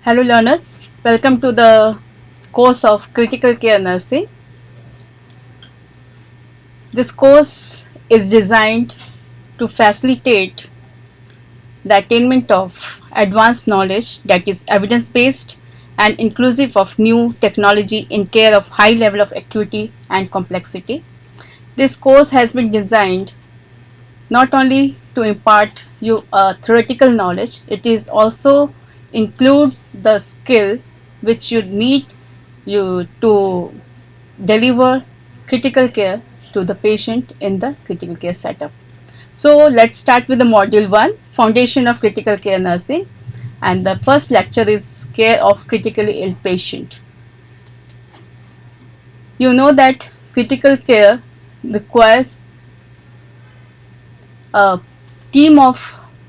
Hello learners, welcome to the course of Critical Care Nursing. This course is designed to facilitate the attainment of advanced knowledge that is evidence-based and inclusive of new technology in care of high level of acuity and complexity. This course has been designed not only to impart you a theoretical knowledge, it is also includes the skill which you need you to deliver critical care to the patient in the critical care setup. So let's start with the module 1, Foundation of Critical Care Nursing, and the first lecture is Care of Critically Ill Patient. You know that critical care requires a team of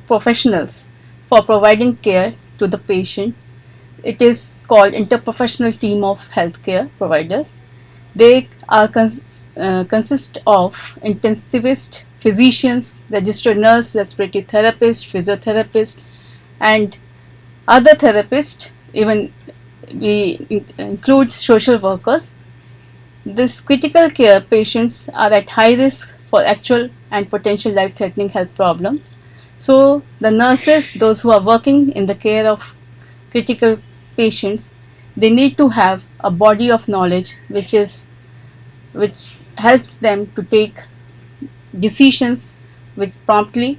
professionals for providing care to the patient. It is called interprofessional team of healthcare providers. They are consist of intensivist, physicians, registered nurse, respiratory therapist, physiotherapist, and other therapists. Even we include social workers. These critical care patients are at high risk for actual and potential life-threatening health problems. So the nurses, those who are working in the care of critical patients, they need to have a body of knowledge which helps them to take decisions which promptly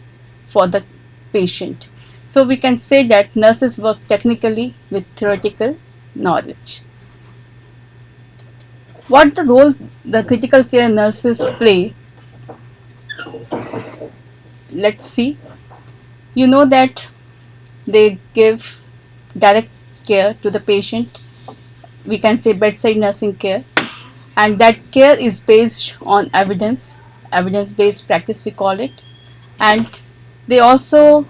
for the patient. So we can say that nurses work technically with theoretical knowledge. What the role the critical care nurses play, let's see. You know that they give direct care to the patient. We can say bedside nursing care, and that care is based on evidence-based practice we call it, and they also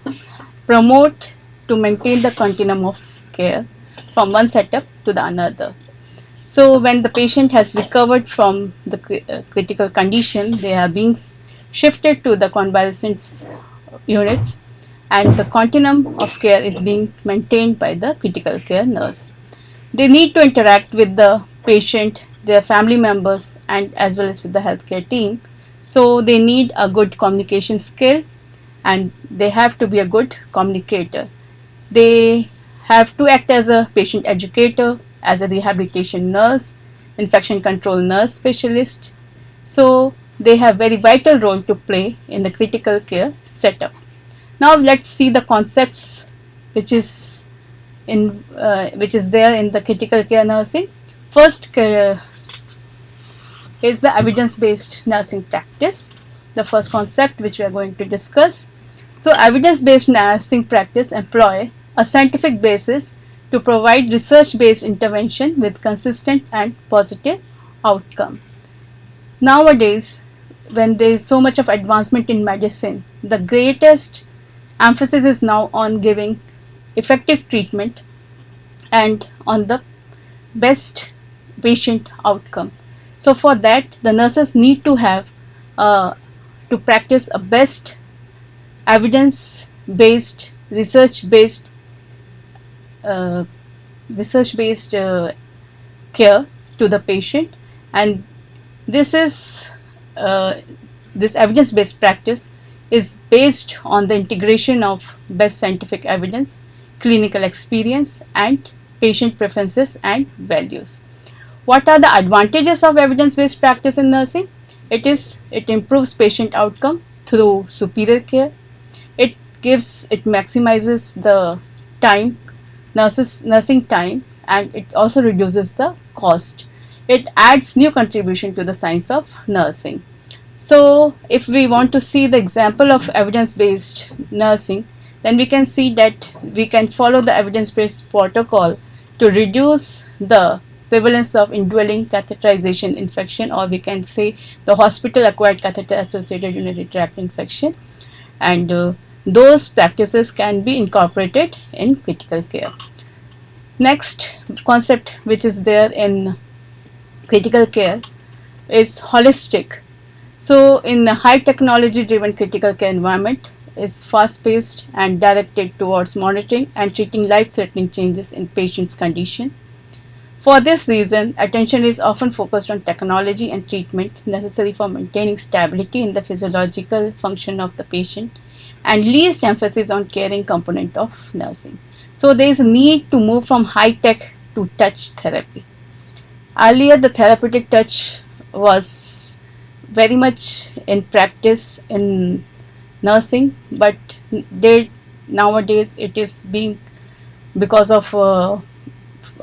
promote to maintain the continuum of care from one setup to the another. So when the patient has recovered from the critical condition, they are being shifted to the convalescent units, and the continuum of care is being maintained by the critical care nurse. They need to interact with the patient, their family members, and as well as with the healthcare team. So they need a good communication skill, and they have to be a good communicator. They have to act as a patient educator, as a rehabilitation nurse, infection control nurse specialist. So they have very vital role to play in the critical care setup. Now let's see the concepts which is which is there in the critical care nursing. First is the evidence-based nursing practice, the first concept which we are going to discuss. So evidence-based nursing practice employ a scientific basis to provide research-based intervention with consistent and positive outcome. Nowadays, when there is so much of advancement in medicine, the greatest emphasis is now on giving effective treatment and on the best patient outcome. So for that, the nurses need to have to practice a best evidence-based, uh, research-based care to the patient, and this is uh, this evidence-based practice is based on the integration of best scientific evidence, clinical experience, and patient preferences and values. What are the advantages of evidence-based practice in nursing? It improves patient outcome through superior care. It maximizes the time, nursing time, and it also reduces the cost. It adds new contribution to the science of nursing. So if we want to see the example of evidence-based nursing, then we can see that we can follow the evidence-based protocol to reduce the prevalence of indwelling catheterization infection, or we can say the hospital-acquired catheter-associated urinary tract infection, and those practices can be incorporated in critical care. Next concept which is there in critical care is holistic. So in a high technology driven critical care environment, is fast-paced and directed towards monitoring and treating life-threatening changes in patients' condition. For this reason, attention is often focused on technology and treatment necessary for maintaining stability in the physiological function of the patient, and least emphasis on caring component of nursing. So there is a need to move from high-tech to touch therapy. Earlier, the therapeutic touch was very much in practice in nursing, but nowadays it is being, because of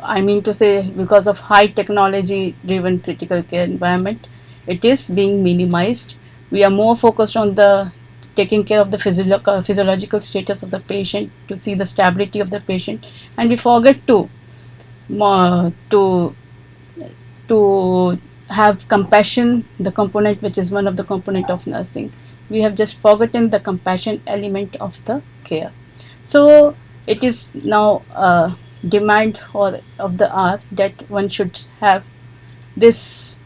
I mean to say, because of high technology driven critical care environment, it is being minimized. We are more focused on the taking care of the physiological status of the patient, to see the stability of the patient, and we forget uh, to to have compassion, the component which is one of the component of nursing. We have just forgotten the compassion element of the care. So it is now a demand or of the hour that one should have this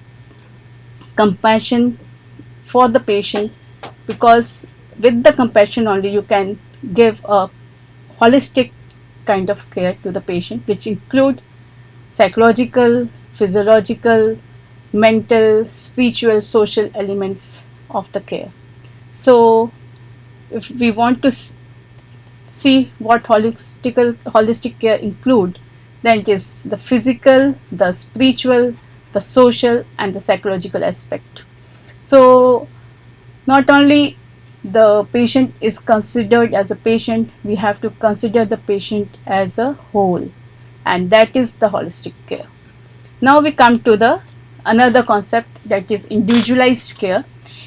compassion for the patient, because with the compassion only you can give a holistic kind of care to the patient, which include psychological, physiological, mental, spiritual, social elements of the care. So if we want to see what holistic care include, then it is the physical, the spiritual, the social, and the psychological aspect. So not only the patient is considered as a patient, we have to consider the patient as a whole, and that is the holistic care. Now we come to the another concept, that is individualized care.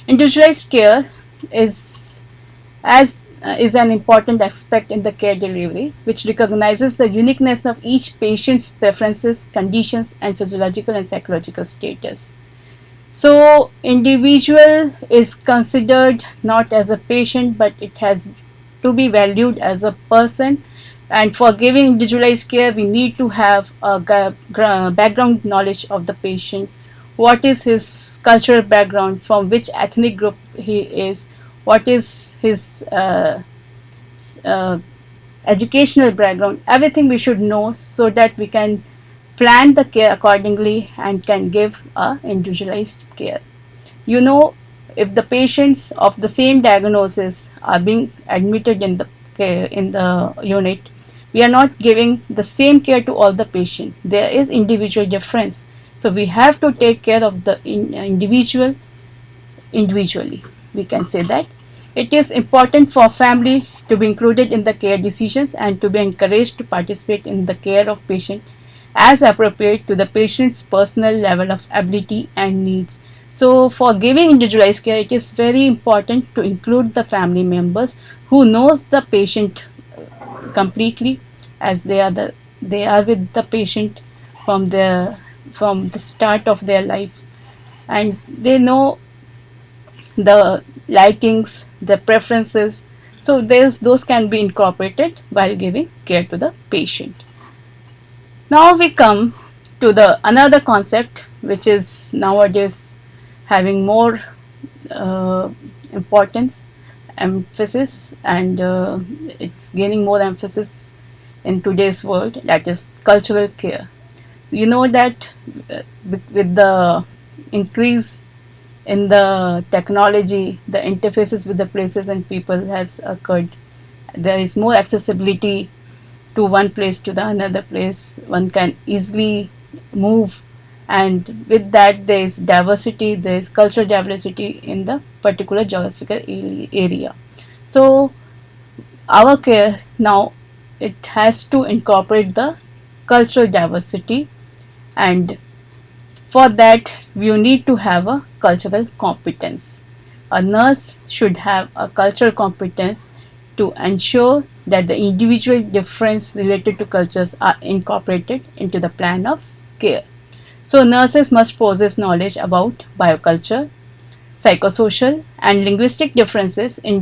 Individualized care is as is an important aspect in the care delivery, which recognizes the uniqueness of each patient's preferences, conditions, and physiological and psychological status. So, individual is considered not as a patient, but it has to be valued as a person. And for giving individualized care, we need to have a background knowledge of the patient. What is his cultural background, from which ethnic group he is, what is his uh, educational background, everything we should know, so that we can plan the care accordingly and can give a individualized care. You know, if the patients of the same diagnosis are being admitted in the care, in the unit, we are not giving the same care to all the patients. There is individual difference. So we have to take care of the individual individually. We can say that it is important for family to be included in the care decisions and to be encouraged to participate in the care of patient as appropriate to the patient's personal level of ability and needs. So for giving individualized care, it is very important to include the family members who knows the patient completely, as they are with the patient from the start of their life, and they know the likings, the preferences. So those can be incorporated while giving care to the patient. Now we come to the another concept which is nowadays having more uh, importance, emphasis, and it's gaining more emphasis in today's world, that is cultural care. So you know that with the increase in the technology, the interfaces with the places and people has occurred. There is more accessibility to one place to the another place. One can easily move, and with that there is diversity, there is cultural diversity in the particular geographical area. So our care now, it has to incorporate the cultural diversity, and for that, you need to have a cultural competence. A nurse should have a cultural competence to ensure that the individual difference related to cultures are incorporated into the plan of care. So nurses must possess knowledge about bioculture, psychosocial, and linguistic differences in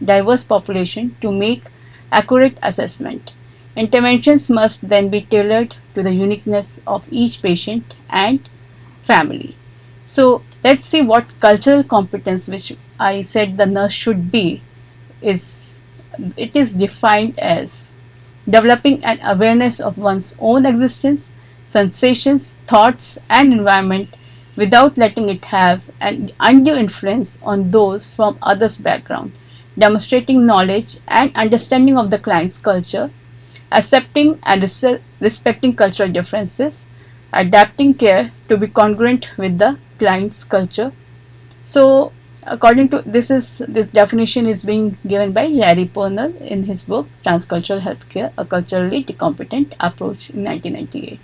diverse population to make accurate assessment. Interventions must then be tailored to the uniqueness of each patient and family. So let's see what cultural competence, which I said the nurse should be, is it is defined as developing an awareness of one's own existence, sensations, thoughts, and environment without letting it have an undue influence on those from others' background, demonstrating knowledge and understanding of the client's culture, accepting and respecting cultural differences, adapting care to be congruent with the client's culture. So, according to this definition is being given by Larry Purnell in his book Transcultural Healthcare: A Culturally Competent Approach in 1998.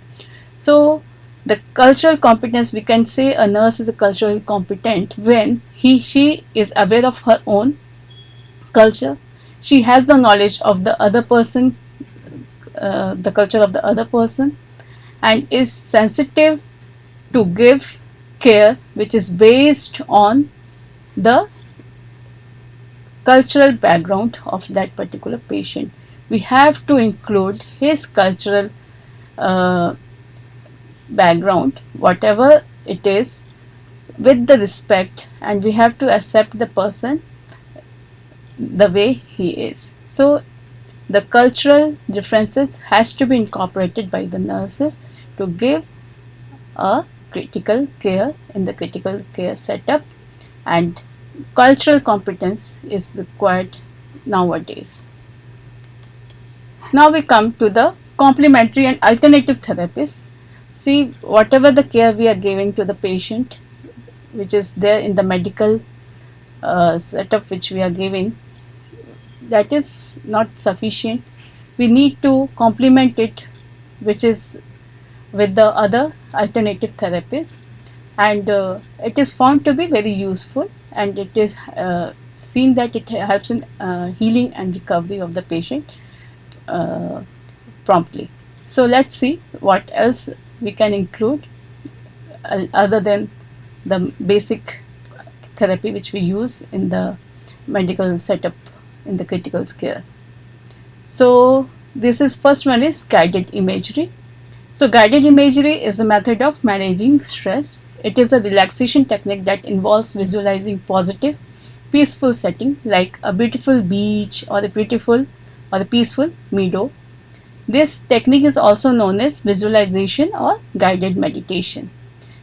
So, the cultural competence, we can say a nurse is a culturally competent when she is aware of her own culture. She has the knowledge of the other person, the culture of the other person, and is sensitive to give care which is based on the cultural background of that particular patient. We have to include his cultural uh, background, whatever it is, with the respect, and we have to accept the person the way he is. So the cultural differences has to be incorporated by the nurses to give a critical care in the critical care setup, and cultural competence is required nowadays. Now we come to the complementary and alternative therapies. See, whatever the care we are giving to the patient, which is there in the medical setup which we are giving, that is not sufficient. We need to complement it, which is with the other alternative therapies, and it is found to be very useful, and it is seen that it helps in healing and recovery of the patient uh, promptly. So let's see what else we can include other than the basic therapy which we use in the medical setup in the critical care. So this is first one is guided imagery. So guided imagery is a method of managing stress. It is a relaxation technique that involves visualizing positive, peaceful setting like a beautiful beach or a peaceful meadow. This technique is also known as visualization or guided meditation.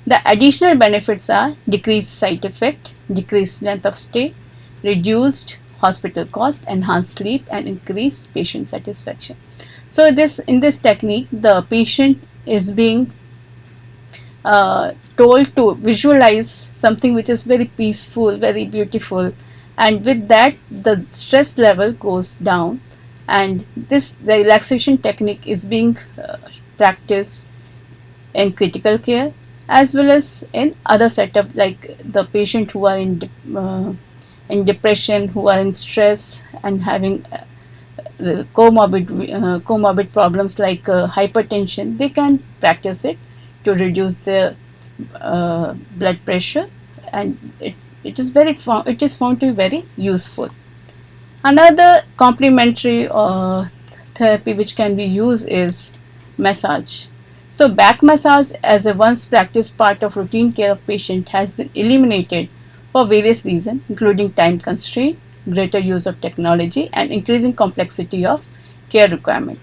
The additional benefits are decreased side effect, decreased length of stay, reduced hospital cost, enhanced sleep, and increased patient satisfaction. So this in this technique, the patient is being told to visualize something which is very peaceful, very beautiful, and with that the stress level goes down. And this the relaxation technique is being practiced in critical care as well as in other setup like the patient who are in depression, who are in stress and having comorbid problems like hypertension. They can practice it to reduce their blood pressure, and it is found to be very useful. Another complementary therapy which can be used is massage. So back massage as a once practiced part of routine care of patient has been eliminated for various reasons including time constraint, greater use of technology, and increasing complexity of care requirement.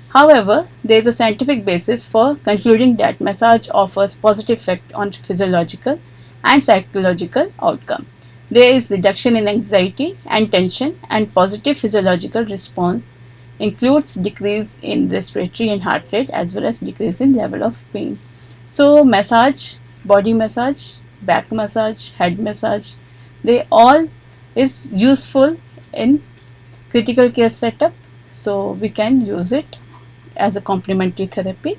However, there is a scientific basis for concluding that massage offers positive effect on physiological and psychological outcome. There is reduction in anxiety and tension, and positive physiological response includes decrease in respiratory and heart rate as well as decrease in level of pain. So massage, body massage, back massage, head massage, they all is useful in critical care setup, so we can use it as a complementary therapy.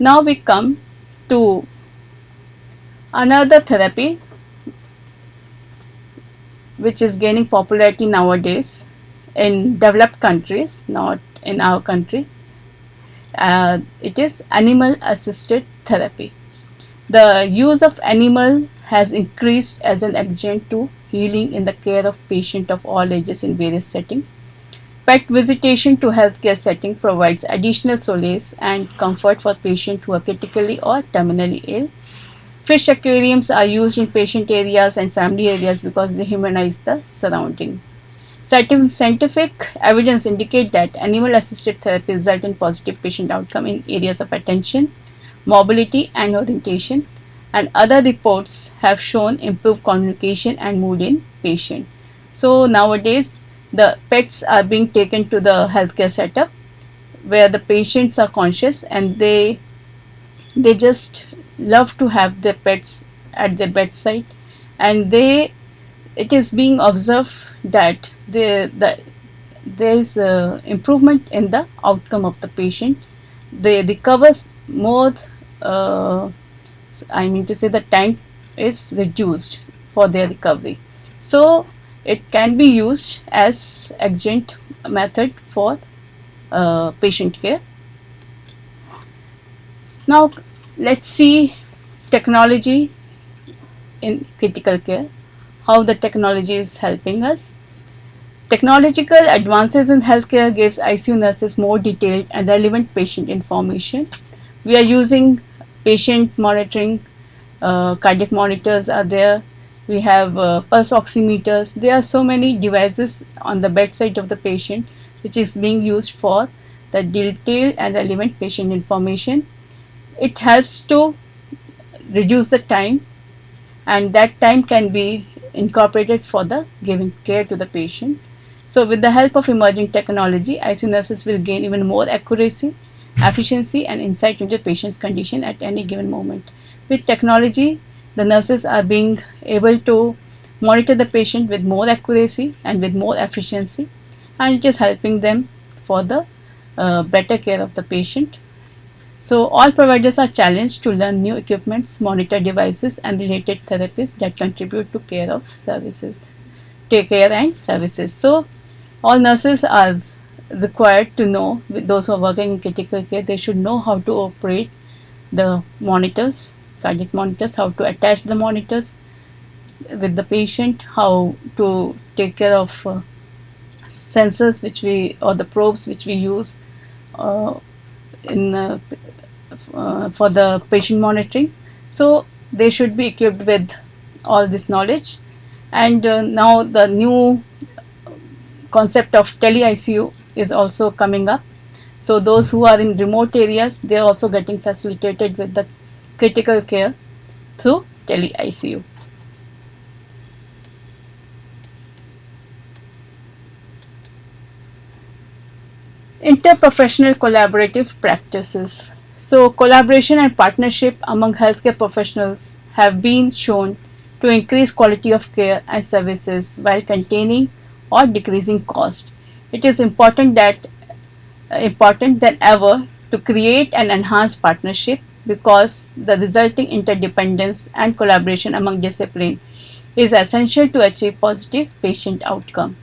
Now we come to another therapy which is gaining popularity nowadays in developed countries, not in our country. It is animal assisted therapy. The use of animal has increased as an adjunct to healing in the care of patients of all ages in various settings. Pet visitation to healthcare setting provides additional solace and comfort for patients who are critically or terminally ill. Fish aquariums are used in patient areas and family areas because they humanize the surrounding. Scientific evidence indicate that animal-assisted therapy result in positive patient outcome in areas of attention, mobility, and orientation, and other reports have shown improved communication and mood in patient. So nowadays, the pets are being taken to the healthcare setup where the patients are conscious and they just love to have their pets at their bedside, and they it is being observed that there is improvement in the outcome of the patient. They recover more. uh, I mean to say the time is reduced for their recovery. So it can be used as adjunct method for patient care. Now let's see technology in critical care, how the technology is helping us. Technological advances in healthcare gives ICU nurses more detailed and relevant patient information. We are using patient monitoring, cardiac monitors are there. We have pulse oximeters. There are so many devices on the bedside of the patient which is being used for the detailed and relevant patient information. It helps to reduce the time, and that time can be incorporated for the giving care to the patient. So with the help of emerging technology, ICU nurses will gain even more accuracy, efficiency, and insight into the patient's condition at any given moment. With technology, the nurses are being able to monitor the patient with more accuracy and with more efficiency, and it is helping them for the better care of the patient. So all providers are challenged to learn new equipments, monitor devices, and related therapies that contribute to care of services, take care and services. So all nurses are required to know, with those who are working in critical care, they should know how to operate the monitors, cardiac monitors, how to attach the monitors with the patient, how to take care of sensors which we or the probes which we use uh, in for the patient monitoring. So they should be equipped with all this knowledge. And now the new concept of tele ICU is also coming up. So those who are in remote areas, they are also getting facilitated with the critical care through tele ICU. Interprofessional collaborative practices. So collaboration and partnership among healthcare professionals have been shown to increase quality of care and services while containing or decreasing cost. It is important than ever to create and enhance partnership because the resulting interdependence and collaboration among disciplines is essential to achieve positive patient outcome.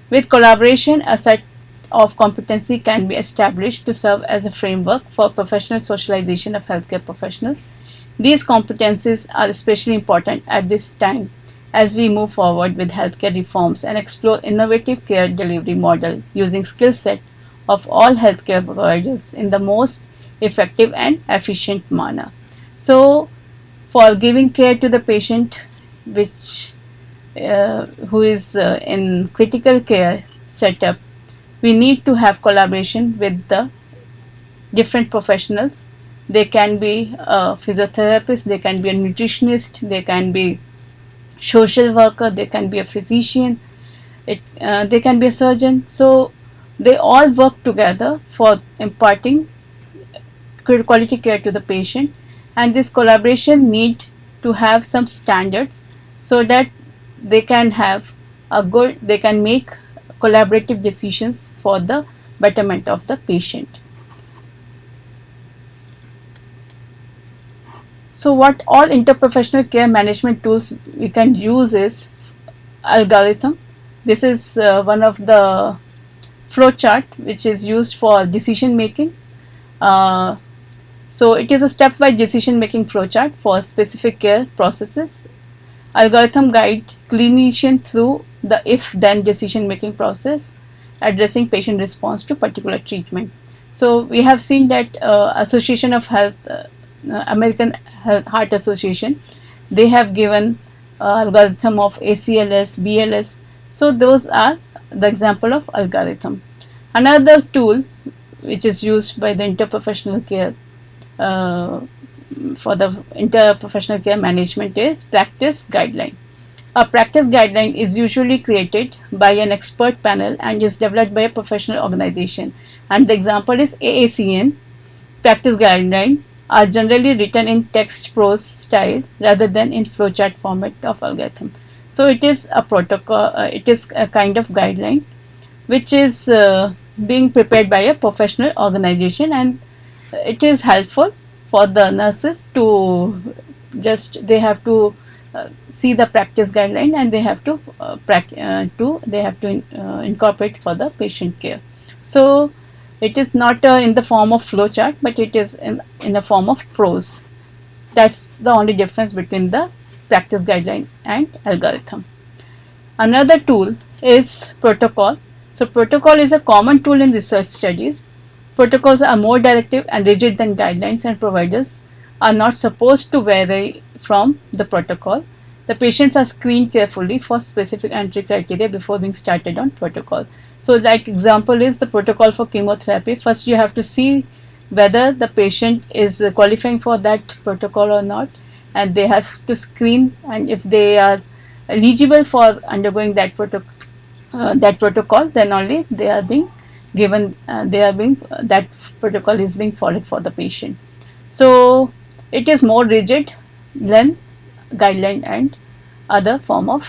With collaboration, a set of competency can be established to serve as a framework for professional socialization of healthcare professionals. These competencies are especially important at this time as we move forward with healthcare reforms and explore innovative care delivery model using skill set of all healthcare providers in the most effective and efficient manner. So, for giving care to the patient, which who is in critical care setup, we need to have collaboration with the different professionals. They can be a physiotherapist, they can be a nutritionist, they can be social worker, they can be a physician, they can be a surgeon. So they all work together for imparting quality care to the patient, and this collaboration need to have some standards so that they can make collaborative decisions for the betterment of the patient. So what all interprofessional care management tools we can use is algorithm. This is one of the flowchart which is used for decision making. Uh, so it is a stepwise decision making flowchart for specific care processes. Algorithm guide clinician through the if-then decision-making process, addressing patient response to particular treatment. So we have seen that Association of Health American Heart Association, they have given algorithm of ACLS, BLS. So those are the example of algorithm. Another tool which is used by the interprofessional care uh, for the interprofessional care management is practice guideline. A practice guideline is usually created by an expert panel and is developed by a professional organization. And the example is AACN. Practice guidelines are generally written in text prose style rather than in flowchart format of algorithm. So it is a protocol, it is a kind of guideline which is being prepared by a professional organization, and it is helpful for the nurses to just they have to see the practice guideline, and they have to incorporate for the patient care. So it is not in the form of flowchart, but it is in a form of prose. That's the only difference between the practice guideline and algorithm. Another tool is protocol. So protocol is a common tool in research studies. Protocols are more directive and rigid than guidelines, and providers are not supposed to vary from the protocol. The patients are screened carefully for specific entry criteria before being started on protocol. So like example is the protocol for chemotherapy. First you have to see whether the patient is qualifying for that protocol or not, and they have to screen, and if they are eligible for undergoing that protocol, then only they are being given that protocol is being followed for the patient. So it is more rigid than guideline and other form of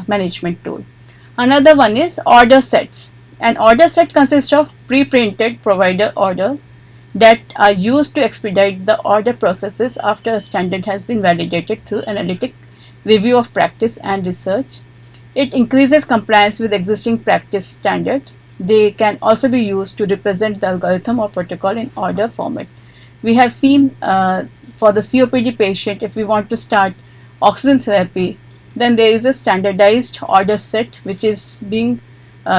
management tool. Another one is order sets. An order set consists of pre-printed provider order that are used to expedite the order processes after a standard has been validated through analytic review of practice and research. It increases compliance with existing practice standard. They can also be used to represent the algorithm or protocol in order format. We have seen for the COPD patient, if we want to start oxygen therapy, then there is a standardized order set which is being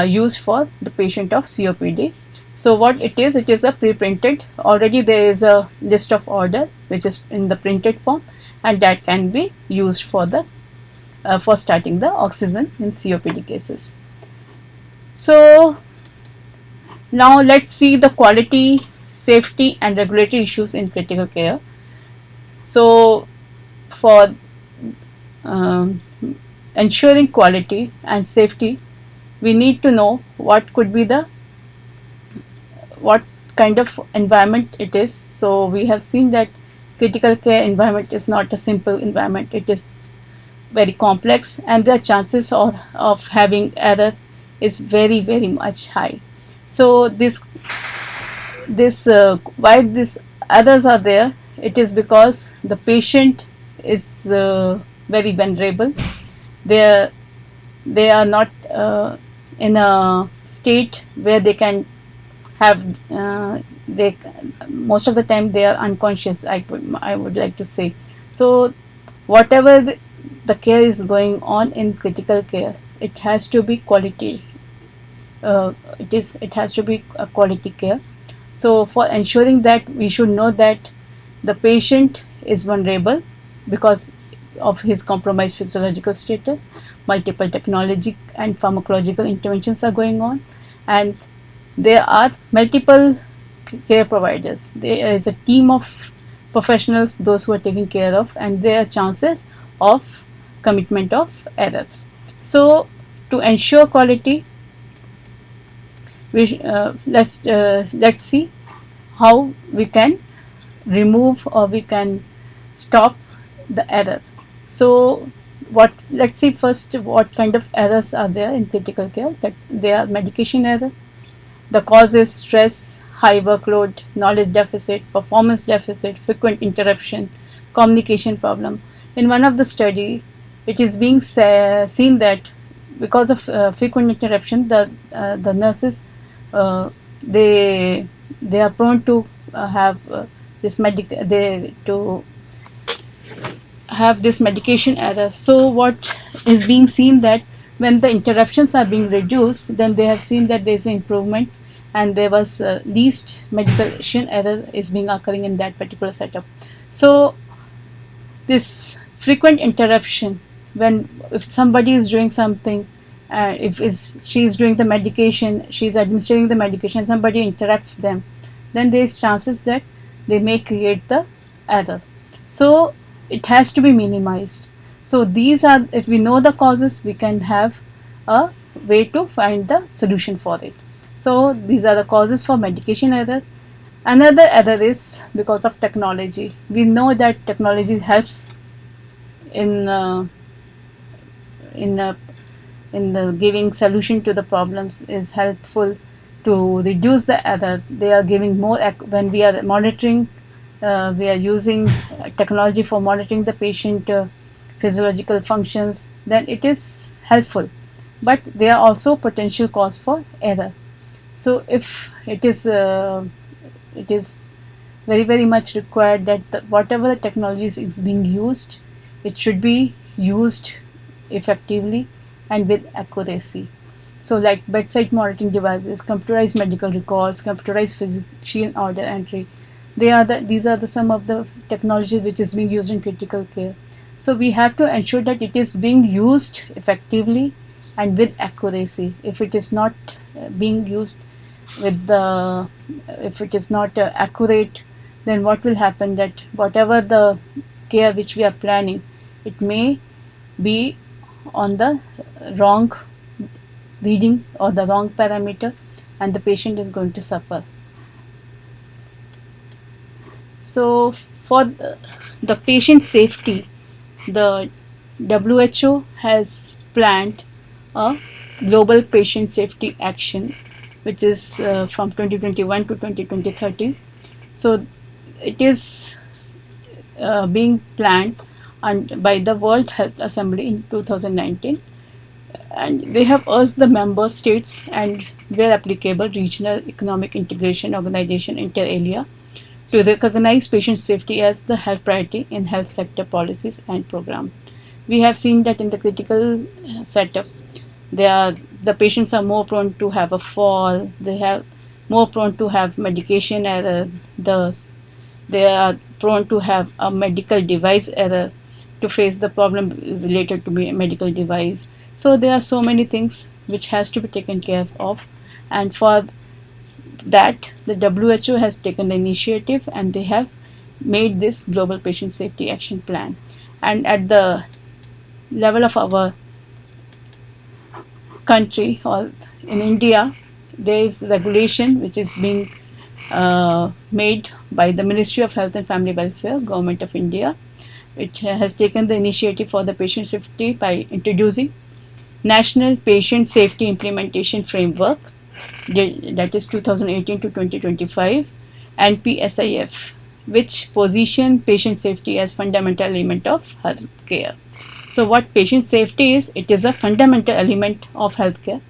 used for the patient of COPD. So what it is a pre-printed, already there is a list of order which is in the printed form, and that can be used for starting the oxygen in COPD cases. So now let's see the quality, safety and regulatory issues in critical care. So for um, ensuring quality and safety, we need to know what kind of environment it is. So we have seen that critical care environment is not a simple environment. It is very complex, and the chances of having error is very much high. So why these errors are there, it is because the patient is very vulnerable. they they are not in a state where they can have they most of the time they are unconscious, I would like to say. So whatever the care is going on in critical care, it has to be quality. It has to be a quality care. So for ensuring that, we should know that the patient is vulnerable because of his compromised physiological status. Multiple technology and pharmacological interventions are going on, and there are multiple care providers. There is a team of professionals, those who are taking care of, and there are chances of commitment of errors. So to ensure quality, let's see how we can remove or we can stop the error. So let's see first what kind of errors are there in critical care. There are medication error. The cause is stress, high workload, knowledge deficit, performance deficit, frequent interruption, communication problem. In one of the study, it is being seen that because of frequent interruption, the nurses uh, they they are prone to have this medic they to have this medication error. So what is being seen that when the interruptions are being reduced, then they have seen that there is an improvement and there was least medication error is being occurring in that particular setup. So this frequent interruption, when if somebody is doing something, if is she is doing the medication, she is administering the medication, somebody interrupts them, then there is chances that they may create the error. So it has to be minimized. So these are, if we know the causes, we can have a way to find the solution for it. So these are the causes for medication error. Another error is because of technology. We know that technology helps in in uh, in the giving solution to the problems, is helpful to reduce the error. They are giving more when we are monitoring. We are using technology for monitoring the patient physiological functions. Then it is helpful, but they are also potential cause for error. So if it is very much required that whatever the technologies is being used, it should be used effectively and with accuracy. So like bedside monitoring devices, computerized medical records, computerized physician order entry, these are the some of the technologies which is being used in critical care. So we have to ensure that it is being used effectively and with accuracy. If it is not being used with the if it is not accurate, then what will happen, that whatever the care which we are planning, it may be on the wrong reading or the wrong parameter, and the patient is going to suffer. So for the patient safety, the WHO has planned a global patient safety action, which is from 2021 to 2030. So it is being planned by the World Health Assembly in 2019, and they have urged the member states and, where applicable, regional economic integration organization inter alia to recognize patient safety as the health priority in health sector policies and program. We have seen that in the critical setup, they are the patients are more prone to have a fall. They have more prone to have medication error. They are prone to have a medical device error, to face the problem related to medical device. So there are so many things which has to be taken care of, and for that the WHO has taken the initiative, and they have made this global patient safety action plan. And at the level of our country, or in India, there is regulation which is being made by the Ministry of Health and Family Welfare, Government of India, which has taken the initiative for the patient safety by introducing National Patient Safety Implementation Framework, that is 2018 to 2025, and PSIF, which position patient safety as fundamental element of health care. So what patient safety is, it is a fundamental element of healthcare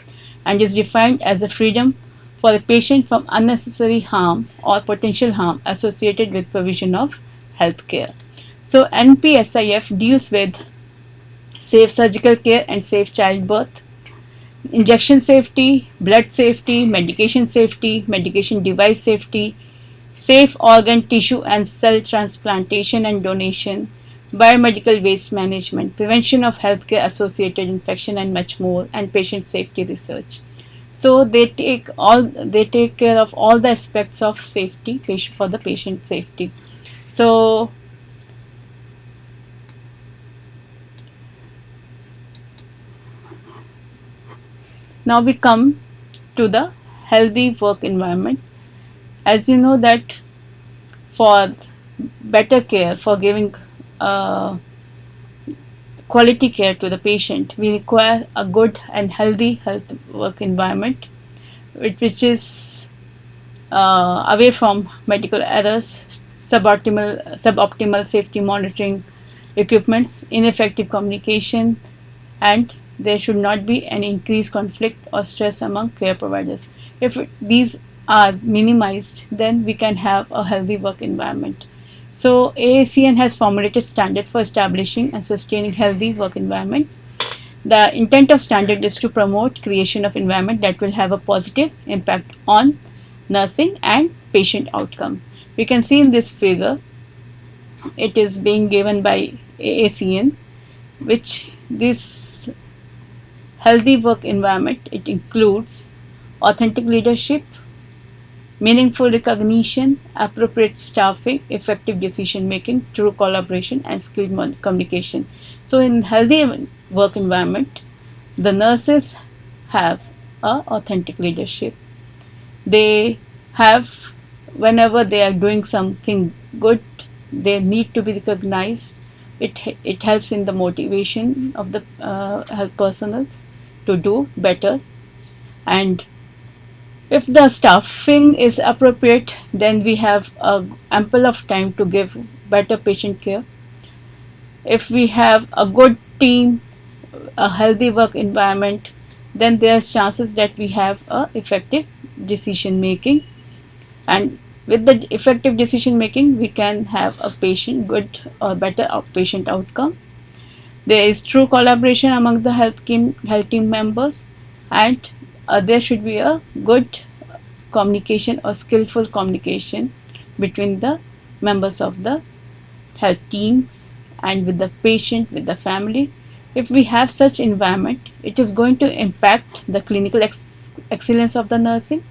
and is defined as a freedom for a patient from unnecessary harm or potential harm associated with provision of healthcare. So NPSIF deals with safe surgical care and safe childbirth, injection safety, blood safety, medication device safety, safe organ, tissue and cell transplantation and donation, biomedical waste management, prevention of healthcare associated infection and much more, and patient safety research. So they take care of all the aspects of safety for the patient safety. So now we come to the healthy work environment. As you know that for better care, for giving uh, quality care to the patient, we require a good and healthy health work environment, which is away from medical errors, suboptimal safety monitoring equipments, ineffective communication, and there should not be an increased conflict or stress among care providers. If these are minimized, then we can have a healthy work environment. So AACN has formulated standard for establishing and sustaining healthy work environment. The intent of standard is to promote creation of environment that will have a positive impact on nursing and patient outcome. We can see in this figure it is being given by AACN, which this healthy work environment, it includes authentic leadership, meaningful recognition, appropriate staffing, effective decision making, true collaboration, and skilled communication. So, in healthy work environment, the nurses have a authentic leadership. They have, whenever they are doing something good, they need to be recognized. It helps in the motivation of the health personnel to do better, and if the staffing is appropriate, then we have ample of time to give better patient care. If we have a good team, a healthy work environment, then there's chances that we have a effective decision making, and with the effective decision making we can have a patient good or better patient outcome. There is true collaboration among the health team members, and there should be a good communication or skillful communication between the members of the health team and with the patient, with the family. If we have such environment, it is going to impact the clinical excellence of the nursing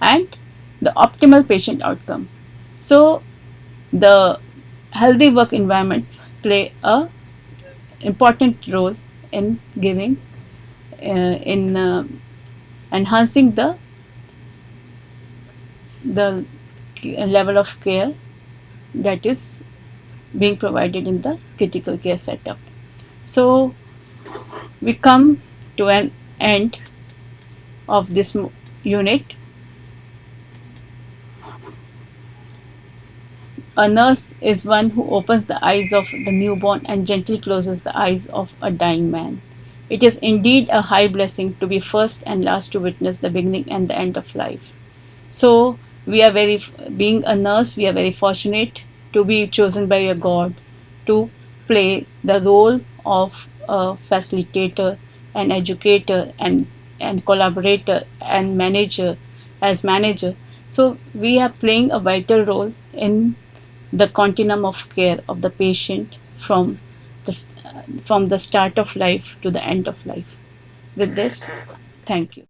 and the optimal patient outcome. So the healthy work environment play a important role in giving in enhancing the level of care that is being provided in the critical care setup. So we come to an end of this unit. A nurse is one who opens the eyes of the newborn and gently closes the eyes of a dying man. It is indeed a high blessing to be first and last to witness the beginning and the end of life. So we are being a nurse, we are very fortunate to be chosen by a God to play the role of a facilitator, an educator, and collaborator and manager as manager. So we are playing a vital role in the continuum of care of the patient the, from the start of life to the end of life. With this, thank you.